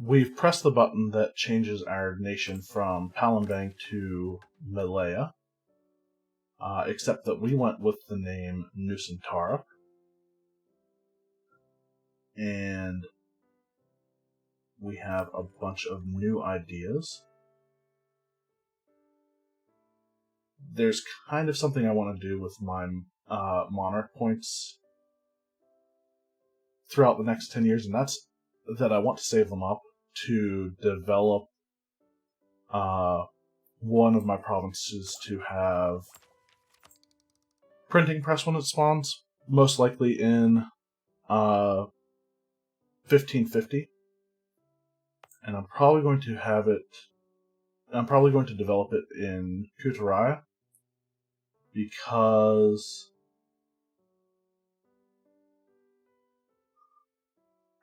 we've pressed the button that changes our nation from Palembang to Malaya, except that we went with the name Nusantara. And we have a bunch of new ideas. There's kind of something I want to do with my monarch points throughout the next 10 years, and that's that I want to save them up to develop one of my provinces to have printing press when it spawns, most likely in 1550. And I'm probably going to develop it in Kutaraya, because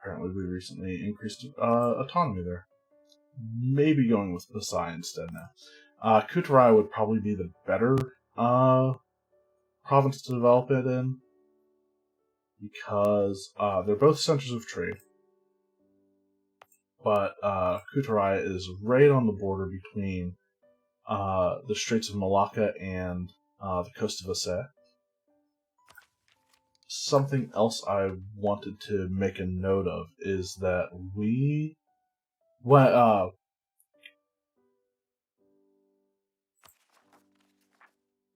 apparently we recently increased autonomy there. Maybe going with Pasai instead now. Kutaraya would probably be the better province to develop it in, because they're both centers of trade. But Kutaraya is right on the border between the Straits of Malacca and the coast of Aceh. Something else I wanted to make a note of is that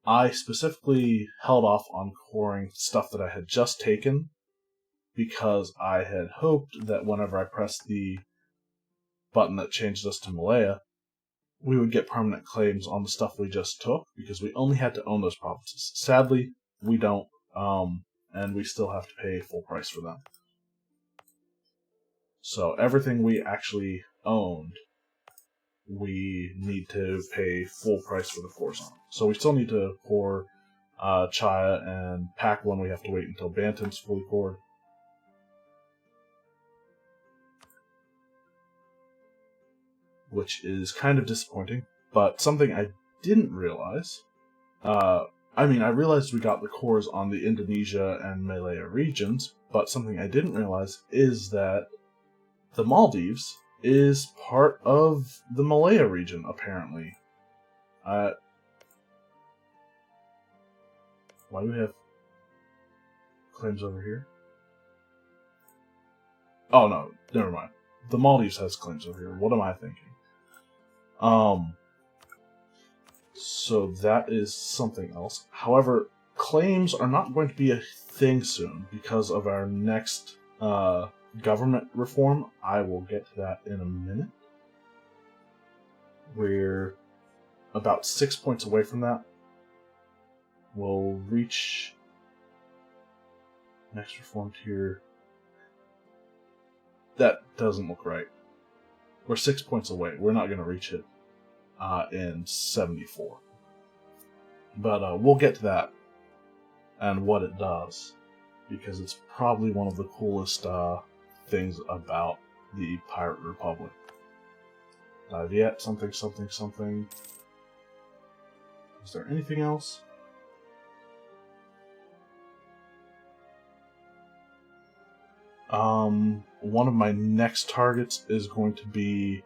I specifically held off on coring stuff that I had just taken, because I had hoped that whenever I pressed the button that changed us to Malaya, we would get permanent claims on the stuff we just took, because we only had to own those provinces. Sadly, we don't, and we still have to pay full price for them. So everything we actually owned, we need to pay full price for the cores on. So we still need to core Chaya and Paklin. We have to wait until Bantam's fully cored. Which is kind of disappointing, but something I didn't realize. I realized we got the cores on the Indonesia and Malaya regions, but something I didn't realize is that the Maldives is part of the Malaya region, apparently. Why do we have claims over here? Oh no, never mind. The Maldives has claims over here. What am I thinking? So that is something else. However, claims are not going to be a thing soon because of our next government reform. I will get to that in a minute. We're about 6 points away from that. We'll reach next reform tier. That doesn't look right. We're 6 points away. We're not going to reach it in 74. But we'll get to that and what it does, because it's probably one of the coolest things about the Pirate Republic. Yet, something. Is there anything else? One of my next targets is going to be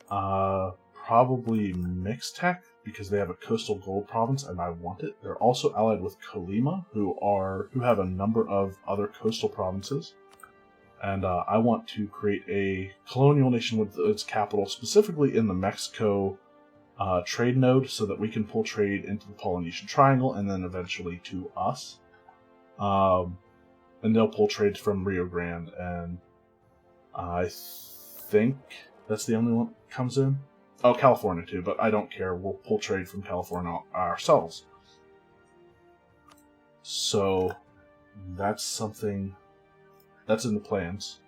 probably Mixtec, because they have a coastal gold province and I want it. They're also allied with Colima, who have a number of other coastal provinces. And I want to create a colonial nation with its capital specifically in the Mexico trade node, so that we can pull trade into the Polynesian Triangle and then eventually to us. And they'll pull trade from Rio Grande, and I think that's the only one that comes in. Oh, California too, but I don't care. We'll pull trade from California ourselves. So that's something that's in the plans.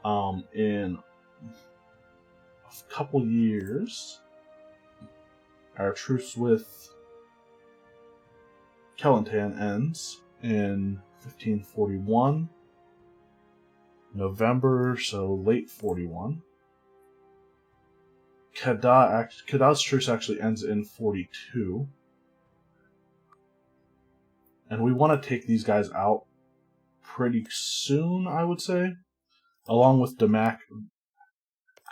In a couple years, our truce with Kelantan ends in 1541, November, so late 41. Kedah's truce actually ends in 42. And we want to take these guys out pretty soon, I would say. Along with Damak,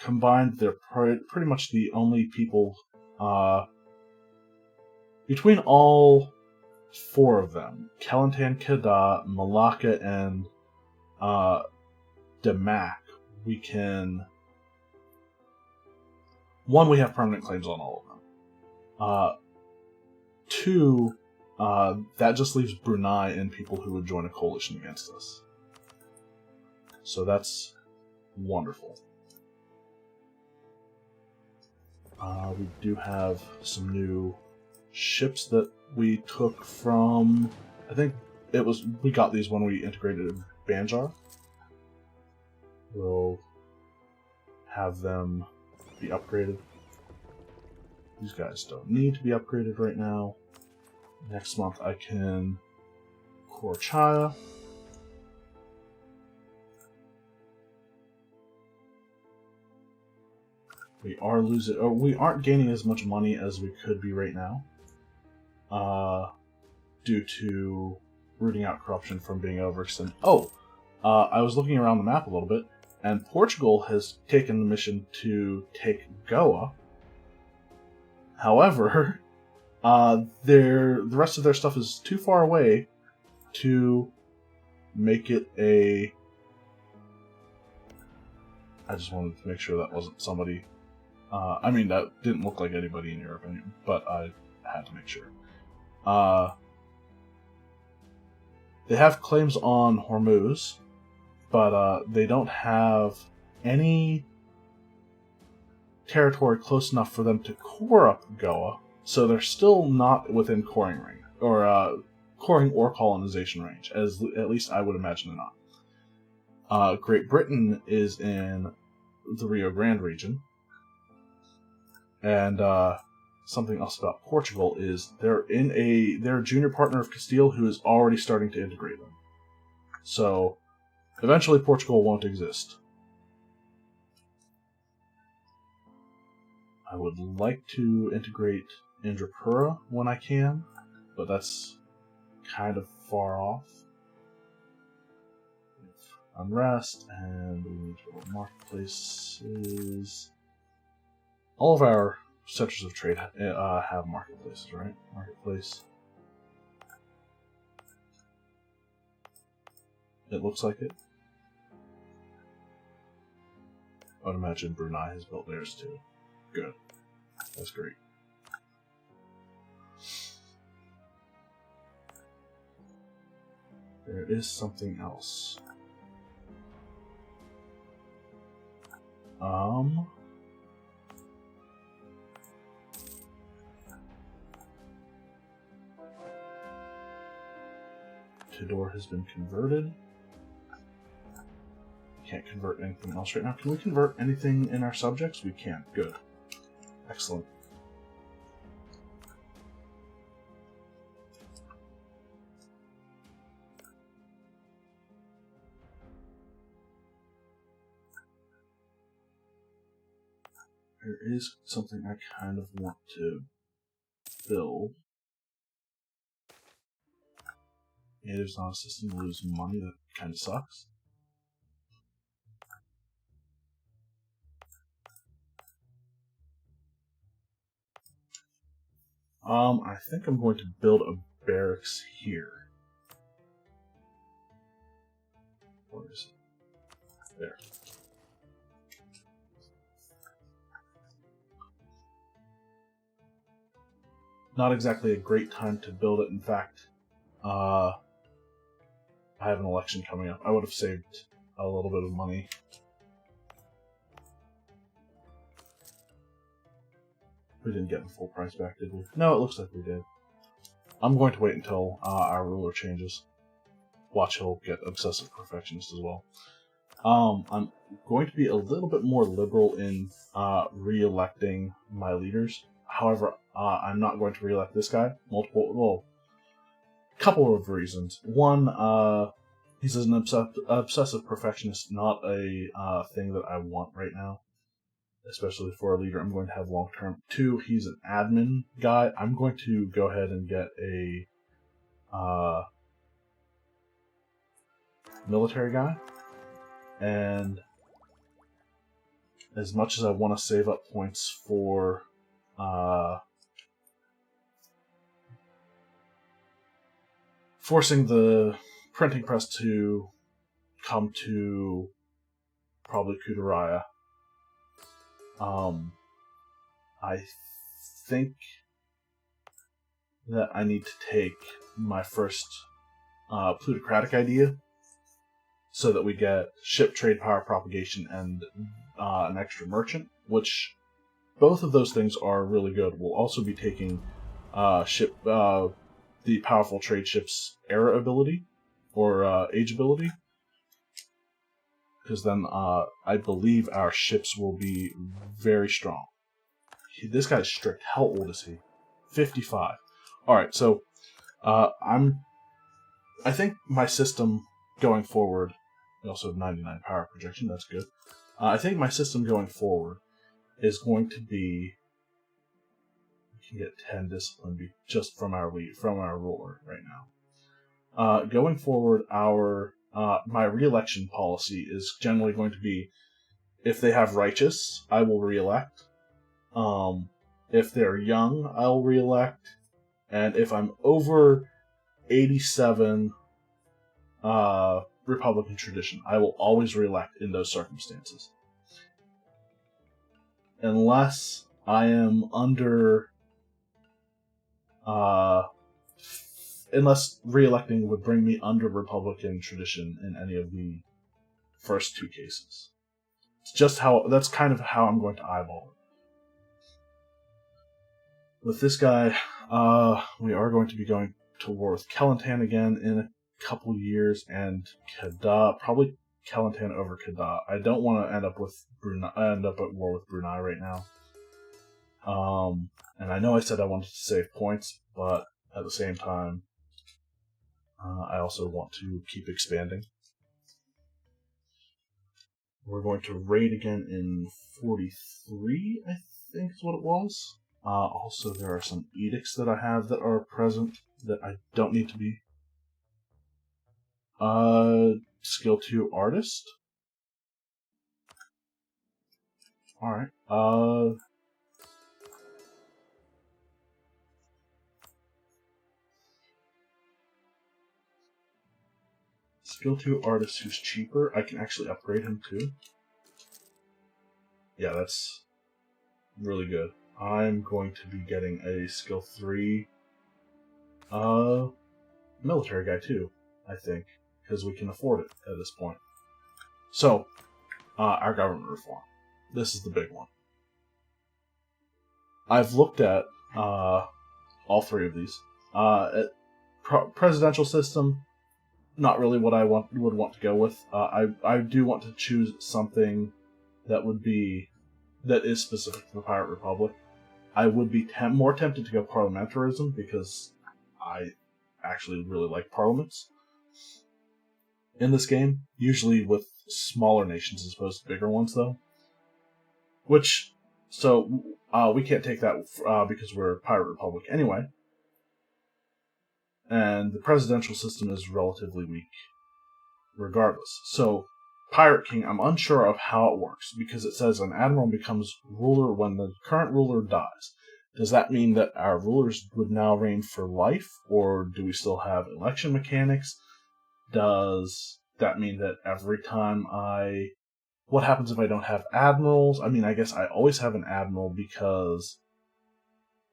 combined, they're pretty much the only people between all four of them, Kelantan, Kedah, Malacca, and Demak, we can... One, we have permanent claims on all of them. Two, that just leaves Brunei and people who would join a coalition against us. So that's wonderful. We do have some new ships that we took from... I think we got these when we integrated Banjar. We'll have them be upgraded. These guys don't need to be upgraded right now. Next month I can core Chaya. We are losing, or we aren't gaining as much money as we could be right now, due to rooting out corruption from being overextended. Oh, I was looking around the map a little bit, and Portugal has taken the mission to take Goa. However, the rest of their stuff is too far away to make it a... I just wanted to make sure that wasn't somebody... I mean, that didn't look like anybody in Europe, but I had to make sure. They have claims on Hormuz, but they don't have any territory close enough for them to core up Goa, so they're still not within coring range, or coring or colonization range, as at least I would imagine they're not. Great Britain is in the Rio Grande region, and something else about Portugal is they're a junior partner of Castile who is already starting to integrate them. So eventually Portugal won't exist. I would like to integrate Indrapura when I can, but that's kind of far off. Unrest, and we need to build marketplaces. All of our centers of trade have marketplaces, right? Marketplace. It looks like it. I would imagine Brunei has built theirs too. Good. That's great. There is something else. Tidor has been converted. Can't convert anything else right now. Can we convert anything in our subjects? We can. Good. Excellent. There is something I kind of want to build. Natives not assisting lose money. That kind of sucks. I think I'm going to build a barracks here. Where is it? There. Not exactly a great time to build it. In fact, I have an election coming up. I would have saved a little bit of money. We didn't get the full price back, did we? No, it looks like we did. I'm going to wait until our ruler changes. Watch, he'll get obsessive perfectionist as well. I'm going to be a little bit more liberal in re-electing my leaders. However, I'm not going to re-elect this guy. Couple of reasons. One, he's an obsessive perfectionist, not a thing that I want right now, especially for a leader I'm going to have long term. Two, he's an admin guy. I'm going to go ahead and get a military guy, and as much as I want to save up points for forcing the printing press to come to probably Kudaraya, I think that I need to take my first plutocratic idea so that we get ship trade power propagation and an extra merchant, which both of those things are really good. We'll also be taking the powerful trade ship's era ability or age ability, because then I believe our ships will be very strong. This guy's strict. How old is he? 55. All right, so I think my system going forward. We also have 99 power projection. That's good. I think my system going forward is going to be. We can get 10 discipline just from our ruler right now. Going forward, my re-election policy is generally going to be, if they have righteous, I will re-elect. If they're young, I'll re-elect. And if I'm over 87 Republican tradition, I will always re-elect in those circumstances. Unless I am under... unless re-electing would bring me under Republican tradition in any of the first two cases. It's just that's kind of how I'm going to eyeball it. With this guy, we are going to be going to war with Kelantan again in a couple years, and Kedah, probably Kelantan over Kedah. I don't want to end up at war with Brunei right now. And I know I said I wanted to save points, but at the same time, I also want to keep expanding. We're going to raid again in 43, I think is what it was. Also, there are some edicts that I have that are present that I don't need to be. Skill 2 artist. Alright. Skill 2 artist who's cheaper. I can actually upgrade him too. Yeah, that's really good. I'm going to be getting a skill 3 military guy too, I think, because we can afford it at this point. So, our government reform. This is the big one. I've looked at all three of these. Presidential system, not really what I would want to go with. I do want to choose something that is specific to the Pirate Republic. I would be more tempted to go parliamentarism because I actually really like parliaments in this game, usually with smaller nations as opposed to bigger ones, though. We can't take that because we're a Pirate Republic anyway. And the presidential system is relatively weak, regardless. So, Pirate King, I'm unsure of how it works, because it says an admiral becomes ruler when the current ruler dies. Does that mean that our rulers would now reign for life, or do we still have election mechanics? Does that mean that every time what happens if I don't have admirals? I mean, I guess I always have an admiral because...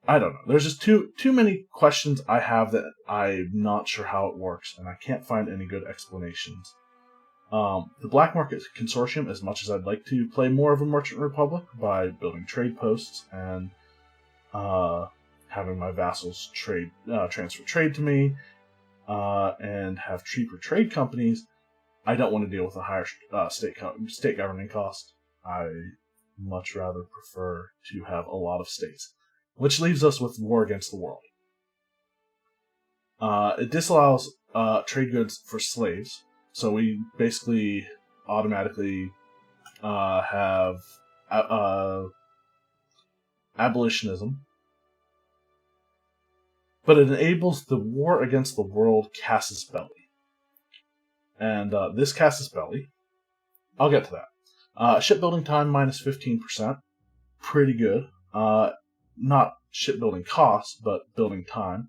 I don't know. There's just too many questions I have that I'm not sure how it works, and I can't find any good explanations. The Black Market Consortium, as much as I'd like to play more of a Merchant Republic by building trade posts and having my vassals transfer trade to me, and have cheaper trade companies, I don't want to deal with a higher state governing cost. I much rather prefer to have a lot of states, which leaves us with war against the world. It disallows trade goods for slaves, so we basically automatically have abolitionism. But it enables the war against the world casus belli. And this casus belli, I'll get to that. Shipbuilding time minus 15%. Pretty good. Not shipbuilding costs, but building time.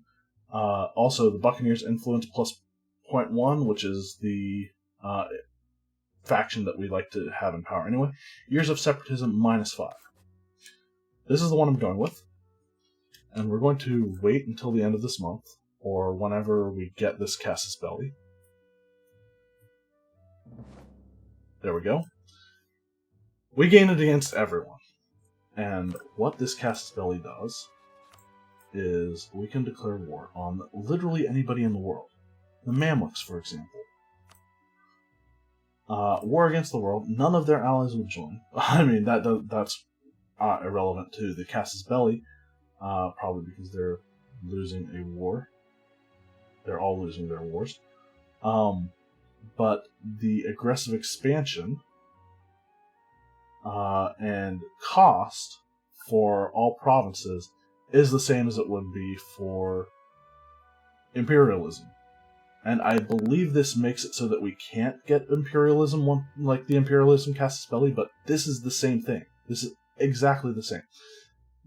Also, the Buccaneers influence plus 0.1, which is the faction that we like to have in power anyway. Years of separatism minus 5. This is the one I'm going with. And we're going to wait until the end of this month, or whenever we get this Casus Belli. There we go. We gain it against everyone. And what this Casus Belli does is we can declare war on literally anybody in the world. The Mamluks, for example. War against the world. None of their allies will join. I mean, that's irrelevant to the Casus Belli, probably because they're losing a war. They're all losing their wars. But the aggressive expansion and cost for all provinces is the same as it would be for imperialism. And I believe this makes it so that we can't get imperialism like the imperialism Casus Belli, but this is the same thing. This is exactly the same.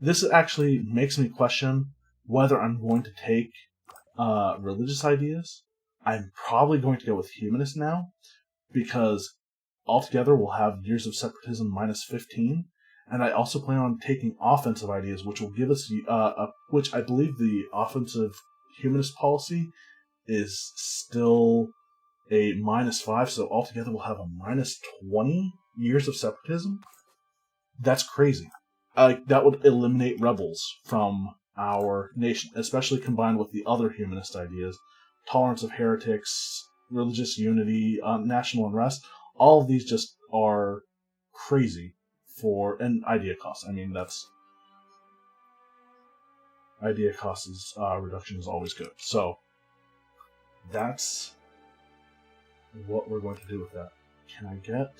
This actually makes me question whether I'm going to take religious ideas. I'm probably going to go with humanist now, because altogether we'll have years of separatism minus 15, and I also plan on taking offensive ideas, which will give us, which I believe the offensive humanist policy is still a minus 5, so altogether we'll have a minus 20 years of separatism. That's crazy. That would eliminate rebels from our nation, especially combined with the other humanist ideas. Tolerance of heretics, religious unity, national unrest. All of these just are crazy for an idea cost. I mean, that's... idea cost is, reduction is always good. So, that's what we're going to do with that. Can I get...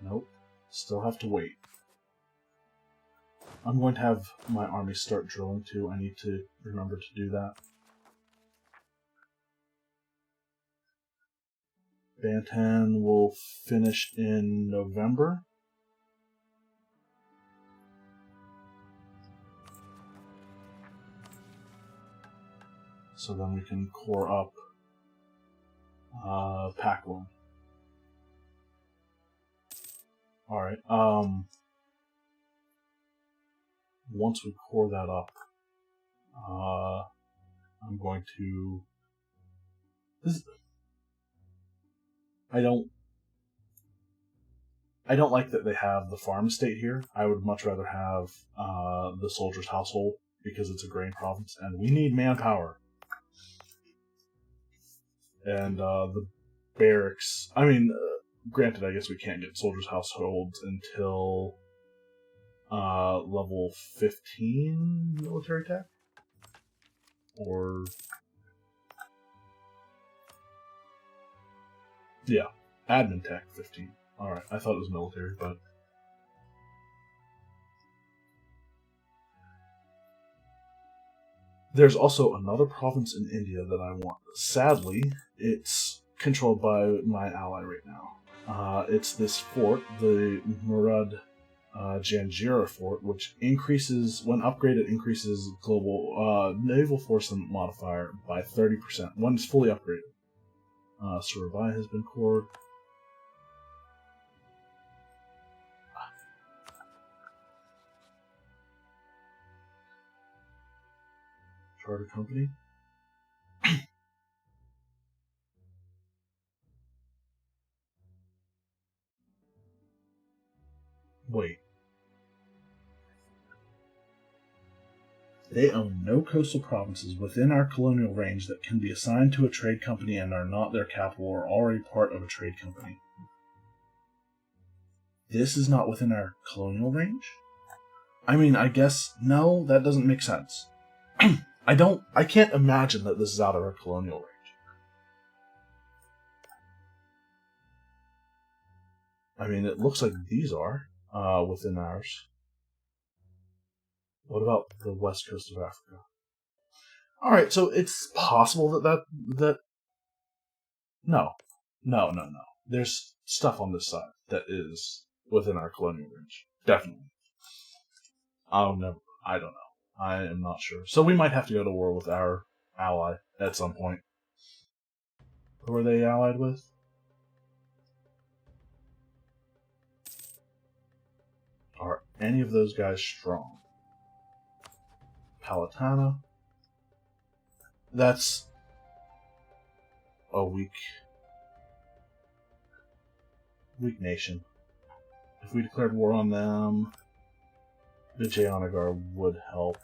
Nope. Still have to wait. I'm going to have my army start drilling too. I need to remember to do that. Bantan will finish in November. So then we can core up Packworm. Alright, once we core that up, I'm going to... I don't like that they have the farm estate here. I would much rather have the soldier's household, because it's a grain province, and we need manpower. And the barracks... I mean, granted, I guess we can't get soldiers' households until level 15 military tech? Or... yeah, admin tech 15. Alright, I thought it was military, but... there's also another province in India that I want. Sadly, it's controlled by my ally right now. It's this fort, the Murad Janjira fort, which increases, when upgraded, increases global naval force modifier by 30% when it's fully upgraded. Surabai has been cored. Charter company. Wait. They own no coastal provinces within our colonial range that can be assigned to a trade company and are not their capital or already part of a trade company. This is not within our colonial range? I mean, I guess, no, that doesn't make sense. I can't imagine that this is out of our colonial range. I mean, it looks like these are within ours. What about the west coast of Africa? Alright, so it's possible that... No. There's stuff on this side that is within our colonial range. Definitely. I don't know. I am not sure. So we might have to go to war with our ally at some point. Who are they allied with? Are any of those guys strong? Palatana. That's a weak nation. If we declared war on them, the Jayanagar would help.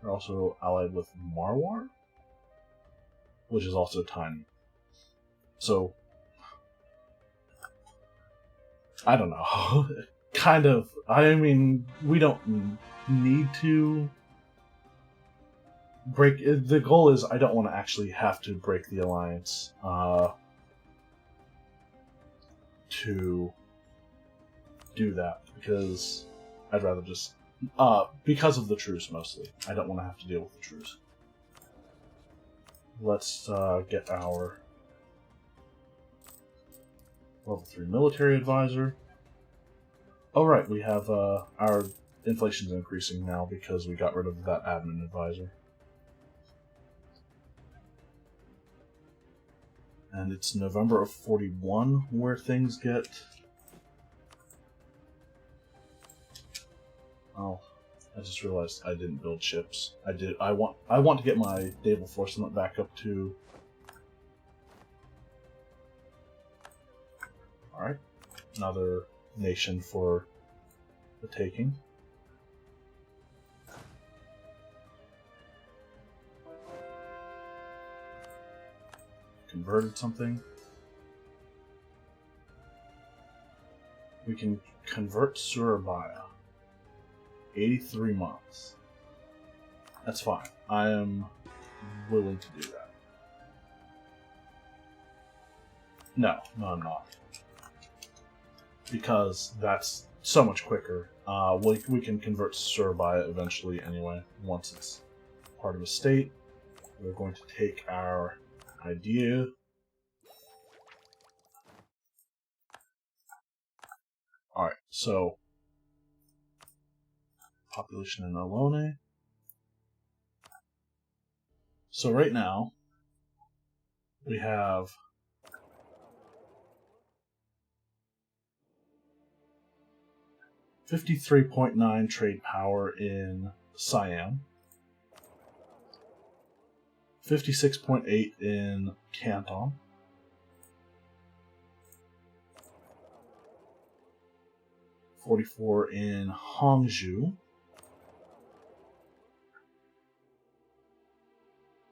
They're also allied with Marwar, which is also tiny. So, I don't know. Kind of. I mean, we don't need to break. The goal is I don't want to actually have to break the alliance to do that, because I'd rather just because of the truce mostly. I don't want to have to deal with the truce. Let's get our level 3 military advisor. Oh right, we have our inflation's increasing now because we got rid of that admin advisor. And it's November of 41 where things get... Oh, I just realized I didn't build ships. I want to get my naval force back up to... Alright, another nation for the taking. Converted something. We can convert Surabaya. 83 months. That's fine. I am willing to do that. No, I'm not. Because that's so much quicker. We can convert Surabaya eventually anyway, once it's part of a state. We're going to take our idea. Alright, so population in Alone. So right now we have 53.9 trade power in Siam, 56.8 in Canton, 44 in Hangzhou,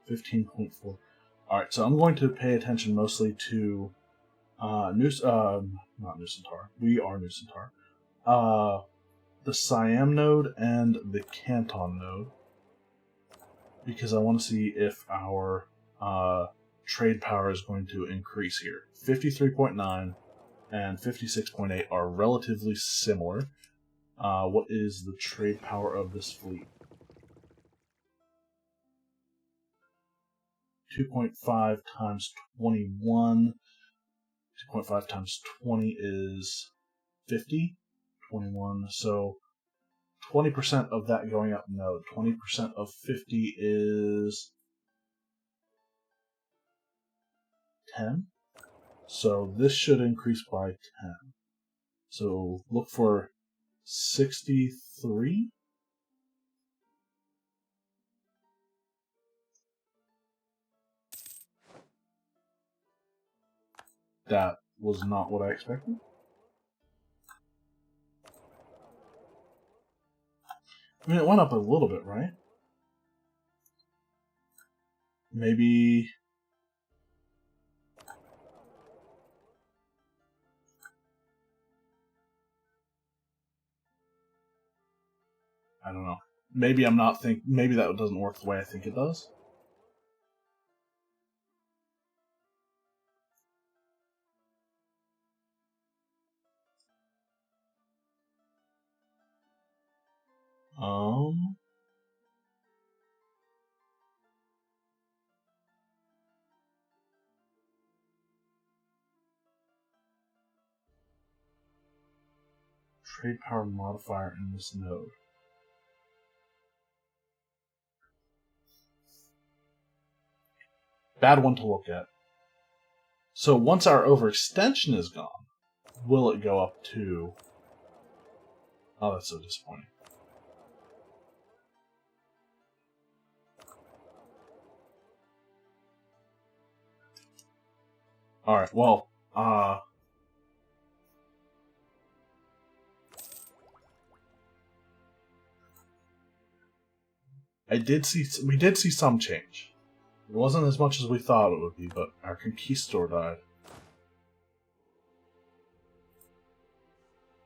15.4. Alright, so I'm going to pay attention mostly to not Nusantar. We are Nusantar. The Siam node and the Canton node, because I want to see if our trade power is going to increase here. 53.9 and 56.8 are relatively similar. What is the trade power of this fleet? 2.5 times 21. 2.5 times 20 is 50. 21. So 20% of that going up, no. 20% of 50 is 10. So this should increase by 10. So look for 63. That was not what I expected. I mean, it went up a little bit, right? Maybe... I don't know. Maybe I'm not maybe that doesn't work the way I think it does. trade power modifier in this node. Bad one to look at. So once our overextension is gone, will it go up to... Oh, that's so disappointing. Alright, well, we did see some change. It wasn't as much as we thought it would be, but our conquistador died.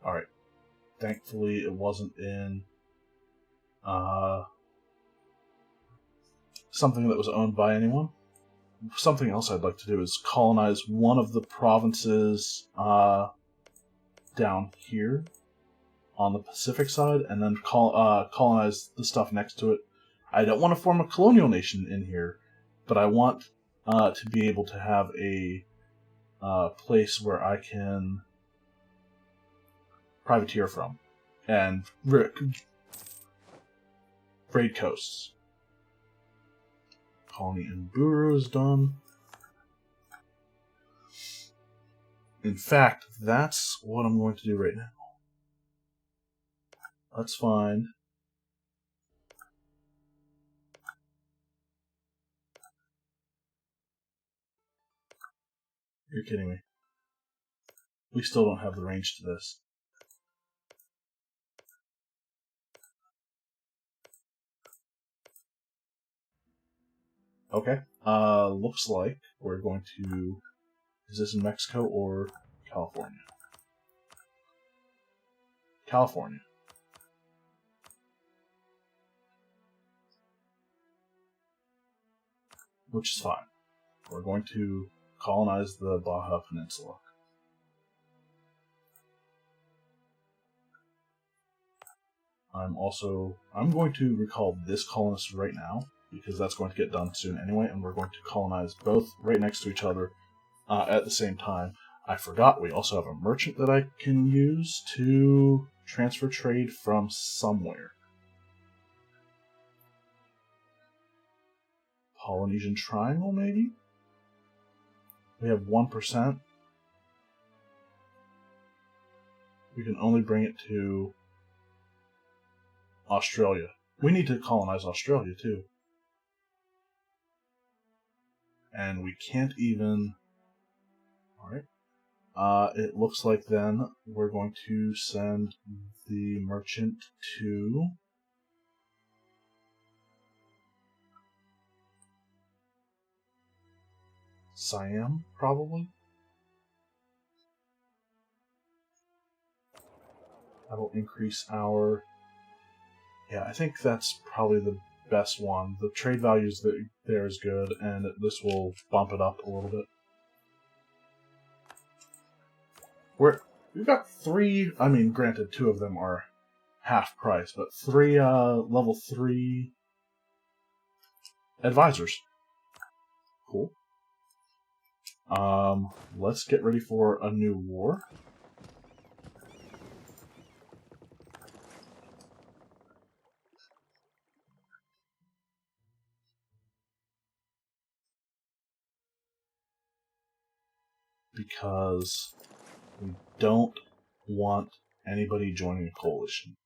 Alright. Thankfully, it wasn't in something that was owned by anyone. Something else I'd like to do is colonize one of the provinces down here on the Pacific side, and then colonize the stuff next to it. I don't want to form a colonial nation in here, but I want to be able to have a place where I can privateer from and raid coasts. Colony in Buru is done. In fact, that's what I'm going to do right now. Let's find... You're kidding me. We still don't have the range to this. Okay. Looks like we're going to... Is this in Mexico or California? California. Which is fine. We're going to colonize the Baja Peninsula. I'm going to recall this colonist right now, because that's going to get done soon anyway, and we're going to colonize both right next to each other at the same time. I forgot we also have a merchant that I can use to transfer trade from somewhere. Polynesian Triangle, maybe? We have 1%. We can only bring it to Australia. We need to colonize Australia, too. And we can't even... Alright. It looks like then we're going to send the merchant to... Siam, probably? That'll increase our... Yeah, I think that's probably the best one. The trade values there is good, and this will bump it up a little bit. We've got 3, I mean, granted, 2 of them are half price, but 3 level 3 advisors. Cool. Let's get ready for a new war. Because we don't want anybody joining a coalition.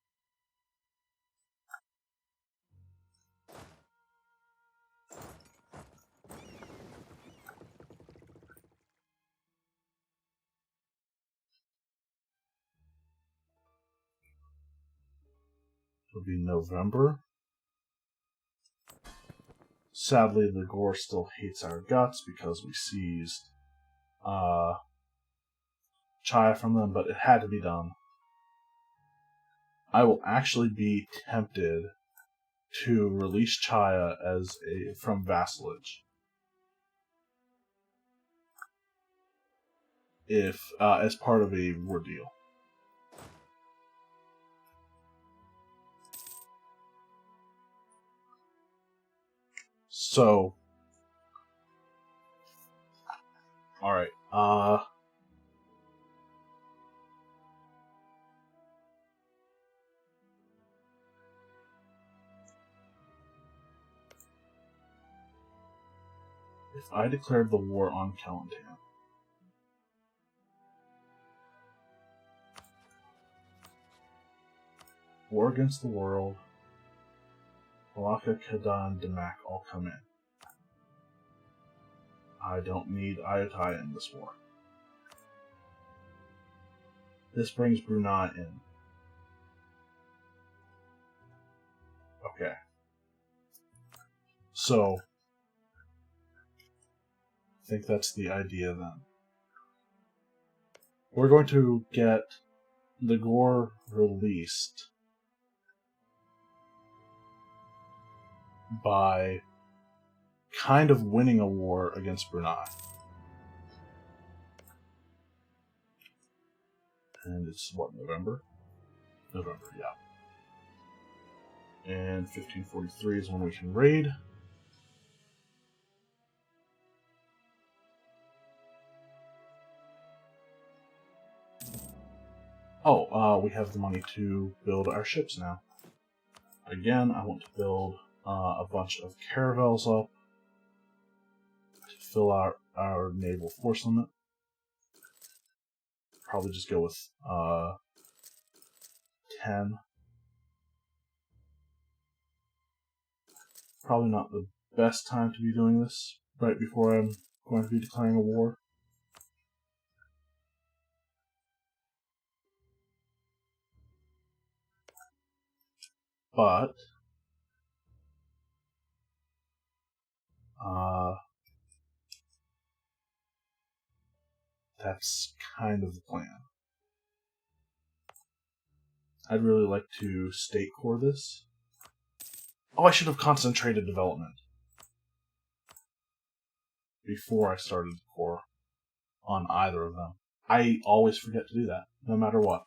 It'll be November. Sadly, the Gore still hates our guts because we seized Chaya from them, but it had to be done. I will actually be tempted to release Chaya from vassalage if as part of a war deal. So, all right. If I declared the war on Kelantan, war against the world, Malacca, Kedah, Demak all come in. I don't need Ayutthaya in this war. This brings Brunei in. Okay. So, I think that's the idea then. We're going to get the Gore released by kind of winning a war against Brunei. And it's what, November? November, yeah. And 1543 is when we can raid. Oh, we have the money to build our ships now. Again, I want to build a bunch of caravels up to fill out our naval force limit. Probably just go with 10. Probably not the best time to be doing this right before I'm going to be declaring a war. But that's kind of the plan. I'd really like to state core this. Oh, I should have concentrated development before I started the core on either of them. I always forget to do that, no matter what.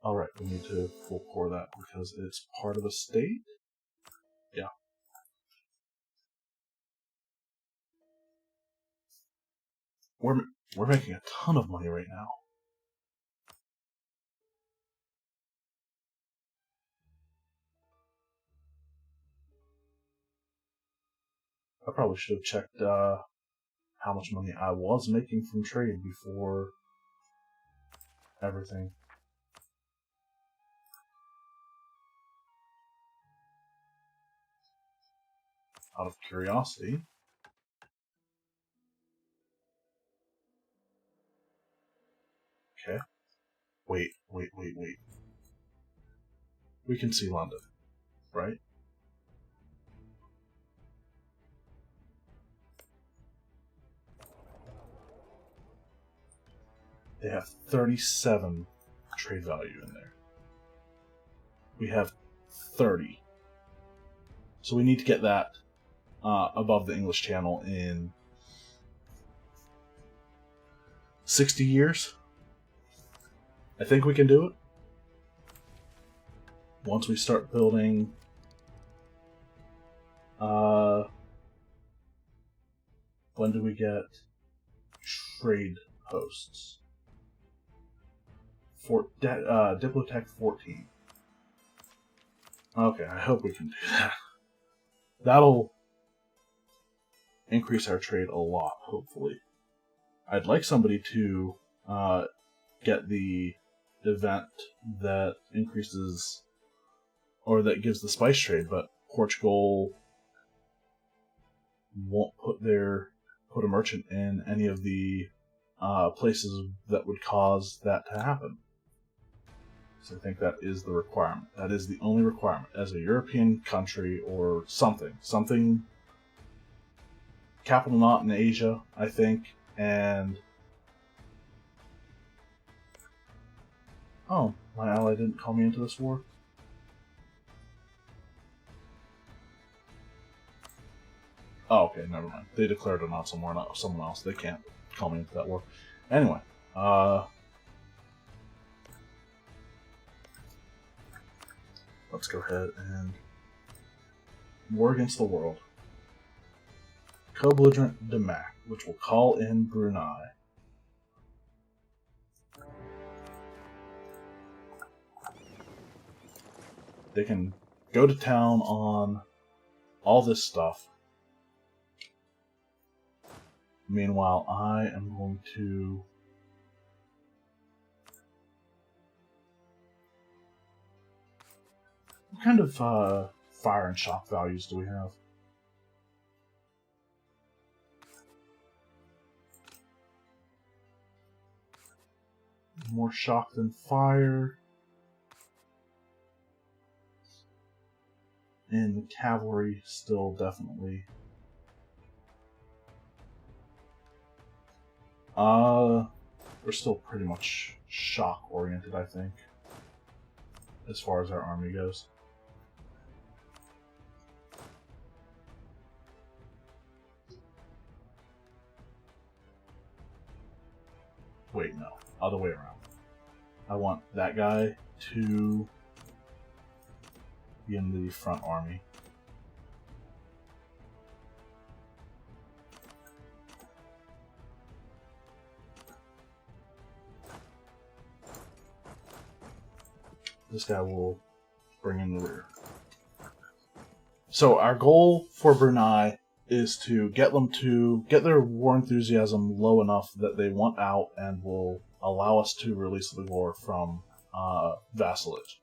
Alright, we need to full core that because it's part of a state? Yeah. We're making a ton of money right now. I probably should have checked how much money I was making from trade before everything. Out of curiosity. Okay. Wait. We can see London, right? They have 37 trade value in there. We have 30. So we need to get that above the English Channel in 60 years. I think we can do it. Once we start building when do we get trade posts? Diplotech 14. Okay, I hope we can do that. That'll increase our trade a lot, hopefully. I'd like somebody to get the event that increases or that gives the spice trade, but Portugal won't put a merchant in any of the places that would cause that to happen. So I think that is the requirement. That is the only requirement as a European country or something capital not in Asia, I think, and oh, my ally didn't call me into this war. Oh, okay, never mind. They declared it on someone else. They can't call me into that war. Anyway, let's go ahead and war against the world. Co-belligerent Demak, which will call in Brunei. They can go to town on all this stuff. Meanwhile, I am going to what kind of fire and shock values do we have? More shock than fire. And the cavalry still definitely. We're still pretty much shock oriented, I think, as far as our army goes. Wait, no. Other way around. I want that guy to be in the front army. This guy will bring in the rear. So our goal for Brunei is to get them to get their war enthusiasm low enough that they want out and will allow us to release the war from vassalage.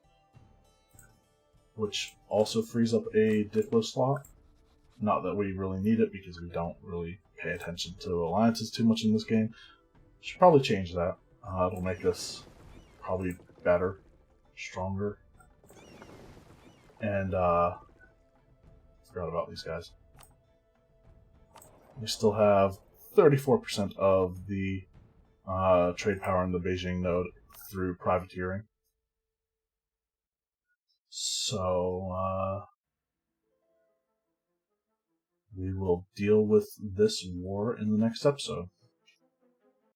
Which also frees up a Diplo slot. Not that we really need it because we don't really pay attention to alliances too much in this game. Should probably change that. It'll make us probably better, stronger. And forgot about these guys. We still have 34% of the trade power in the Beijing node through privateering. So, we will deal with this war in the next episode.